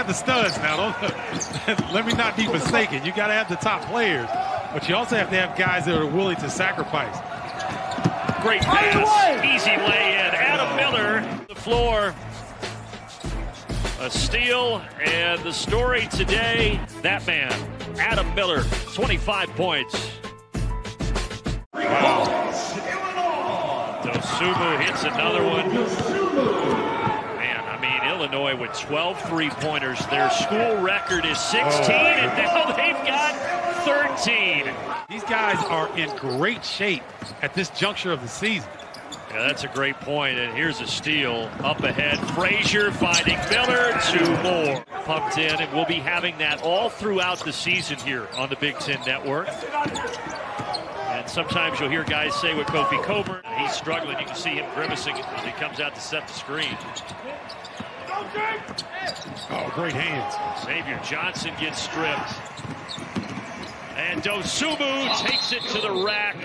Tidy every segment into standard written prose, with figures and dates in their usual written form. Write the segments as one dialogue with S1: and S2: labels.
S1: the studs now. Don't let me not be mistaken. You got to have the top players, but you also have to have guys that are willing to sacrifice.
S2: Great pass, easy lay-in. Adam Miller, the floor. A steal, and the story today, that man, Adam Miller, 25 points. Wow. Dosunmu hits another one. Man, I mean, Illinois with 12 three-pointers. Their school record is 16, and now they've got 13.
S1: These guys are in great shape at this juncture of the season.
S2: Yeah, that's a great point, and here's a steal. Up ahead, Frazier finding Miller, 2 more. Pumped in, and we'll be having that all throughout the season here on the Big Ten Network. And sometimes you'll hear guys say with Kofi Coburn, he's struggling. You can see him grimacing as he comes out to set the screen.
S1: Oh, great hands.
S2: Xavier Johnson gets stripped. And Dosunmu takes it to the rack.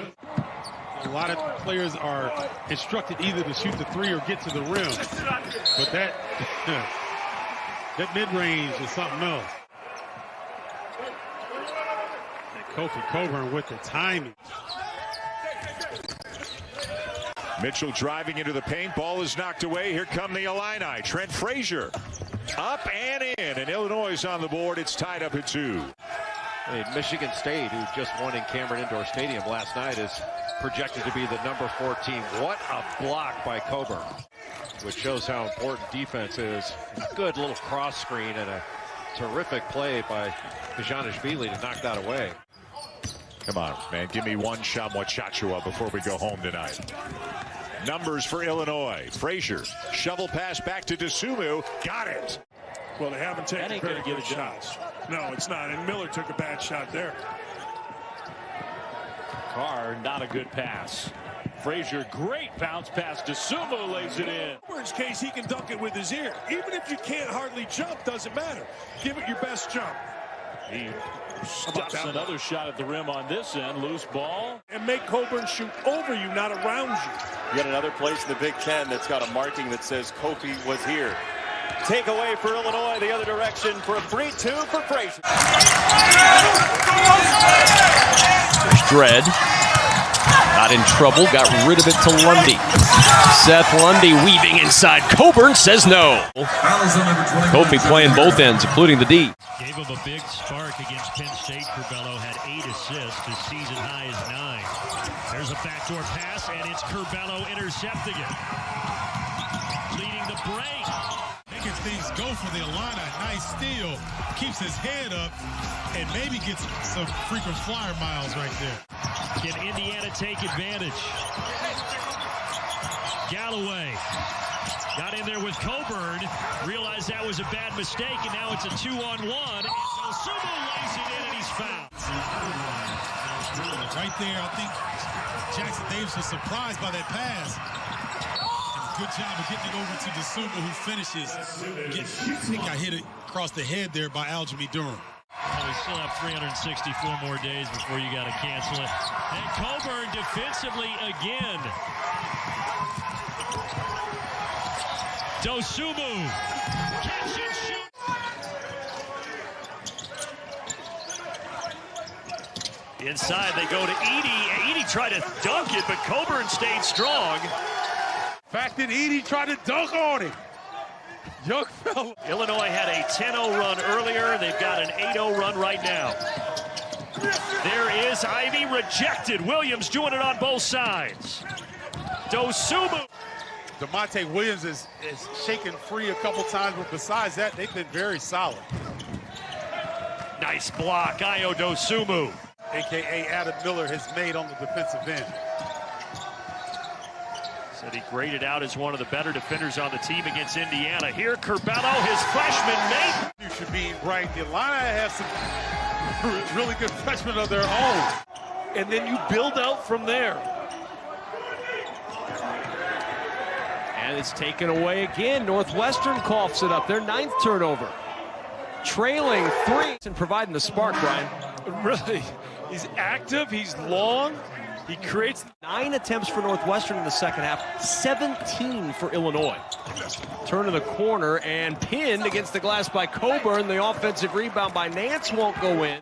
S1: A lot of players are instructed either to shoot the three or get to the rim. But that mid-range is something else. And Kofi Coburn with the timing.
S3: Mitchell driving into the paint. Ball is knocked away. Here come the Illini. Trent Frazier up and in. And Illinois is on the board. It's tied up at 2.
S4: Michigan State, who just won in Cameron Indoor Stadium last night, is projected to be the number 4 team. What a block by Coburn, which shows how important defense is. Good little cross screen and a terrific play by Bajanishvili to knock that away.
S3: Come on, man. Give me one Shamwa Chachua before we go home tonight. Numbers for Illinois. Frazier, shovel pass back to Dosunmu. Got it.
S5: Well, they haven't taken very good shots. No, it's not. And Miller took a bad shot there.
S6: Carr, not a good pass. Frazier, great bounce pass. Dosunmu lays it in.
S5: In his case, he can dunk it with his ear. Even if you can't hardly jump, doesn't matter. Give it your best jump.
S6: He stuffs another shot at the rim on this end. Loose ball.
S5: And make Coburn shoot over you, not around you.
S7: Yet another place in the Big Ten that's got a marking that says Kofi was here. Take away for Illinois, the other direction for a 3-2 for Frazier.
S8: There's Dredd. Not in trouble, got rid of it to Lundy. Seth Lundy weaving inside. Coburn says no. Kofi playing both ends, including the D.
S2: Gave him a big spark against Penn State. Curbelo had 8 assists. His season high is 9. There's a backdoor pass, and it's Curbelo intercepting it. Leading the break.
S1: Making things go for the Illini. Nice steal. Keeps his head up and maybe gets some frequent flyer miles right there.
S2: Can Indiana take advantage? Galloway got in there with Coburn. Realized that was a bad mistake, and now it's a 2-on-1. And Dosunmu lays it in, and he's fouled.
S1: Right there, I think Jackson Davis was surprised by that pass. Good job of getting it over to Dosunmu, who finishes. I think I hit it across the head there by Aljamain Durham.
S2: Well, we still have 364 more days before you got to cancel it. And Coburn defensively again. Dosunmu, catch and shoot. Inside they go to Edey. Edey tried to dunk it, but Coburn stayed strong.
S1: Fact that Edey tried to dunk on him. Young fella.
S2: Illinois had a 10-0 run earlier. They've got an 8-0 run right now. There is Ivey rejected. Williams doing it on both sides. Dosunmu.
S1: DeMonte Williams is shaken free a couple times, but besides that, they've been very solid.
S2: Nice block, Ayo Dosunmu.
S1: A.K.A. Adam Miller has made on the defensive end.
S2: Said he graded out as one of the better defenders on the team against Indiana. Here, Curbelo, his freshman mate.
S1: You should be right. The Illini have some really good freshmen of their own.
S5: And then you build out from there.
S8: And it's taken away again. Northwestern coughs it up. Their 9th turnover. Trailing 3 and providing the spark, Brian.
S5: Really, he's active, he's long,
S2: He creates
S8: 9 attempts for Northwestern in the second half, 17 for Illinois. Turn to the corner and pinned against the glass by Coburn. The offensive rebound by Nance won't go in.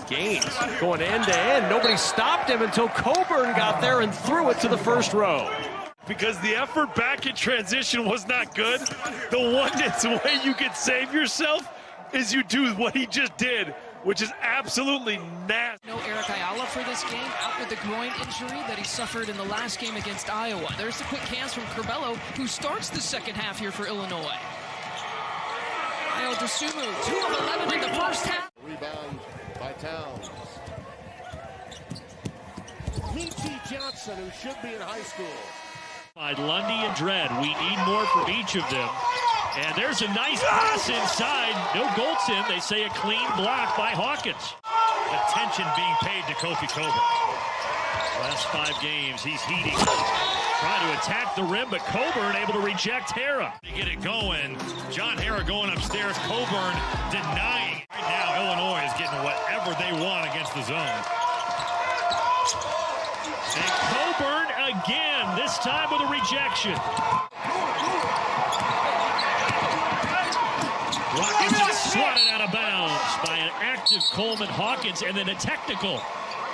S8: Gaines going end to end. Nobody stopped him until Coburn got there and threw it to the first row.
S2: because the effort back in transition was not good. The one way you can save yourself is you do what he just did, which is absolutely nasty.
S9: No Eric Ayala for this game, out with the groin injury that he suffered in the last game against Iowa. There's the quick hands from Curbelo, who starts the second half here for Illinois. Ayo Dosunmu, 2 of 11 in the first half.
S10: Rebound by Towns. Meechie Johnson, who should be in high school.
S2: By Lundy and Dredd, we need more from each of them. And there's a nice pass inside. No Goldson. They say a clean block by Hawkins. Attention being paid to Kofi Coburn. Last 5 games, he's heating. Trying to attack the rim, but Coburn able to reject Hara. To get it going, John Hara going upstairs. Coburn denying. Right now, Illinois is getting whatever they want against the zone. And Coburn again, this time with a rejection. Rockets are swatted out of bounds by an active Coleman Hawkins, and then a technical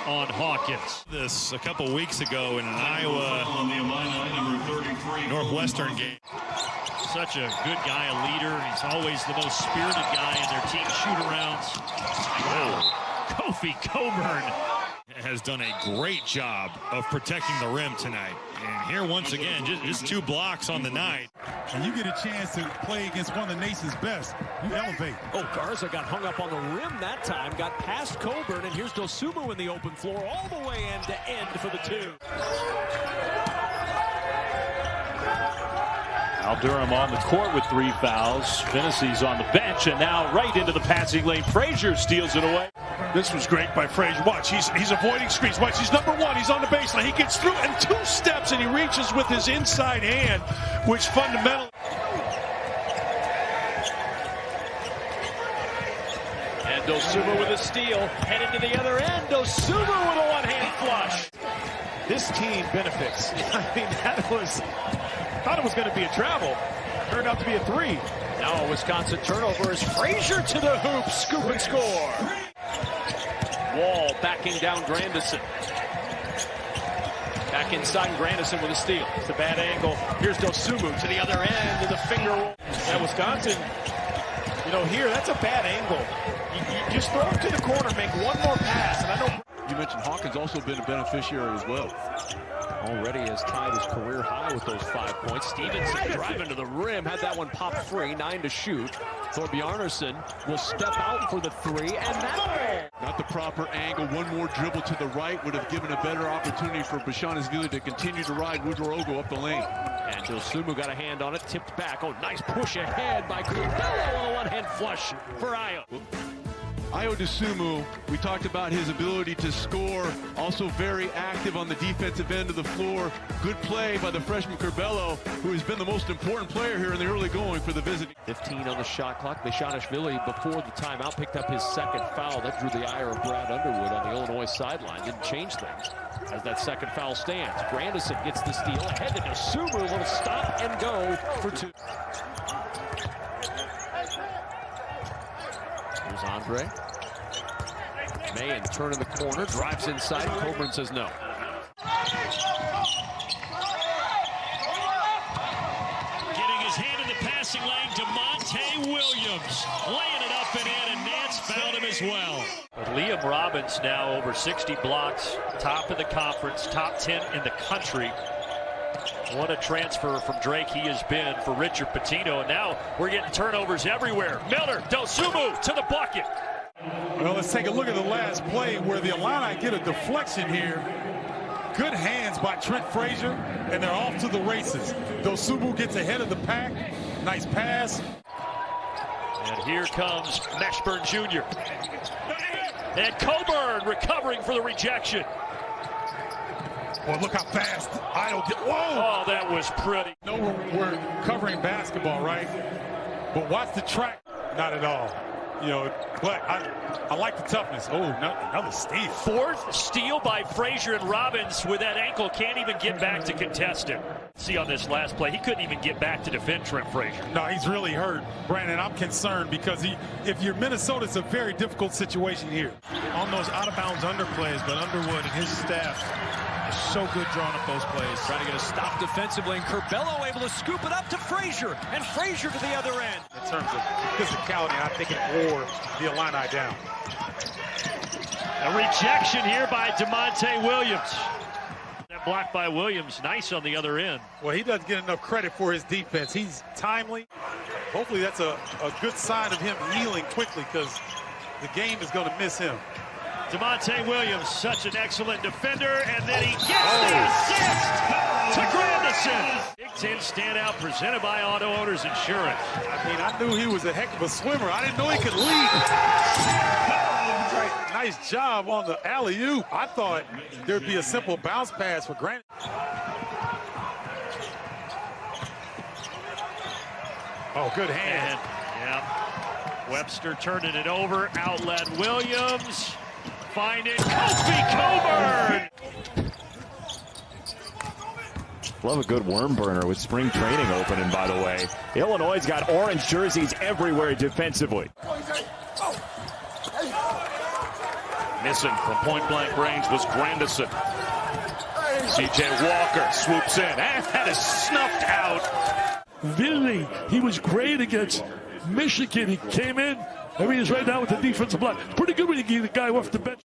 S2: on Hawkins. This a couple weeks ago in an Iowa Northwestern game. Such a good guy, a leader. He's always the most spirited guy in their team shoot-arounds. Kofi Coburn has done a great job of protecting the rim tonight. And here once again, just 2 blocks on the night.
S1: And you get a chance to play against one of the nation's best. You elevate.
S8: Oh, Garza got hung up on the rim that time, got past Coburn, and here's Dosunmu in the open floor all the way end to end for the 2.
S6: Al Durham on the court with 3 fouls. Finney's on the bench, and now right into the passing lane. Frazier steals it away.
S5: This was great by Frazier. Watch, he's avoiding screens. Watch, he's number 1. He's on the baseline. He gets through and 2 steps, and he reaches with his inside hand, which fundamentally.
S8: And Dosunmu with a steal, headed to the other end. Dosunmu with a one-hand flush.
S5: This team benefits. I mean, thought it was going to be a travel. Turned out to be a 3.
S8: Now a Wisconsin turnover as Frazier to the hoop, scoop and score. Wall backing down Grandison. Back inside Grandison with a steal. It's a bad angle. Here's Dosunmu to the other end of the finger roll.
S5: Yeah, Wisconsin, here, that's a bad angle. You just throw it to the corner, make one more pass. And I know
S11: you mentioned Hawkins also been a beneficiary as well.
S8: Already has tied his career high with those 5 points. Stevenson driving to the rim, had that one pop free, 9 to shoot. Thorbjarnarson will step out for the 3, and that
S11: not the proper angle. One more dribble to the right would have given a better opportunity for Bashan Azili to continue to ride Woodrow up the lane.
S8: And Dosunmu got a hand on it, tipped back. Oh, nice push ahead by Curbelo on a one-hand flush for Ayo.
S11: Ayo Dosunmu, we talked about his ability to score, also very active on the defensive end of the floor. Good play by the freshman Curbelo, who has been the most important player here in the early going for the visiting.
S8: 15 on the shot clock. Bashanishvili, before the timeout, picked up his 2nd foul. That drew the ire of Brad Underwood on the Illinois sideline. Didn't change things as that 2nd foul stands. Grandison gets the steal. Ahead to Dosunmu, a little stop and go for 2. Here's Andre. Mahan turning the corner, drives inside. Coburn says no.
S2: Getting his hand in the passing lane, DeMonte Williams laying it up and in, and Nance found him as well. But Liam Robbins now over 60 blocks, top of the conference, top 10 in the country. What a transfer from Drake he has been for Richard Pitino, and now we're getting turnovers everywhere. Miller, Dosunmu to the bucket.
S1: Well, let's take a look at the last play where the Illini get a deflection here. Good hands by Trent Frazier, and they're off to the races. Dosunmu gets ahead of the pack. Nice pass.
S2: And here comes Mashburn Jr. And Coburn recovering for the rejection.
S1: Well, look how fast Ayo get. Whoa!
S2: Oh, that was pretty.
S1: No, we're covering basketball, right? But watch the track. Not at all. You know, but I like the toughness. Oh, no, another steal.
S2: Fourth steal by Frazier, and Robbins with that ankle can't even get back to contest it. See on this last play, he couldn't even get back to defend Trent Frazier.
S1: No, he's really hurt, Brandon. I'm concerned because if you're Minnesota, it's a very difficult situation here.
S5: On those out-of-bounds underplays, but Underwood and his staff are so good drawing up those plays.
S12: Trying to get a stop defensively, and Curbelo able to scoop it up to Frazier, and Frazier to the other end.
S1: In terms of physicality, I think it wore the Illini down.
S2: A rejection here by DeMonte Williams. That block by Williams, nice on the other end.
S1: Well, he doesn't get enough credit for his defense. He's timely. Hopefully that's a good sign of him healing quickly because the game is going to miss him.
S2: DeMonte Williams, such an excellent defender, and then he gets the assist to Grandison. Big Ten standout presented by Auto Owners Insurance.
S1: I mean, I knew he was a heck of a swimmer. I didn't know he could lead. Nice job on the alley-oop. I thought there'd be a simple bounce pass for Grant. Oh, good hand.
S2: Yeah. Webster turning it over. Outlet Williams. Finding Kofi Coburn.
S13: Love a good worm burner with spring training opening, by the way. Illinois' got orange jerseys everywhere defensively.
S6: Missing from point-blank range was Grandison. C.J. Walker swoops in, and that is snuffed out.
S5: Illini, he was great against Michigan. He came in, I mean, he's right now with the defensive block. Pretty good when you get the guy off the bench.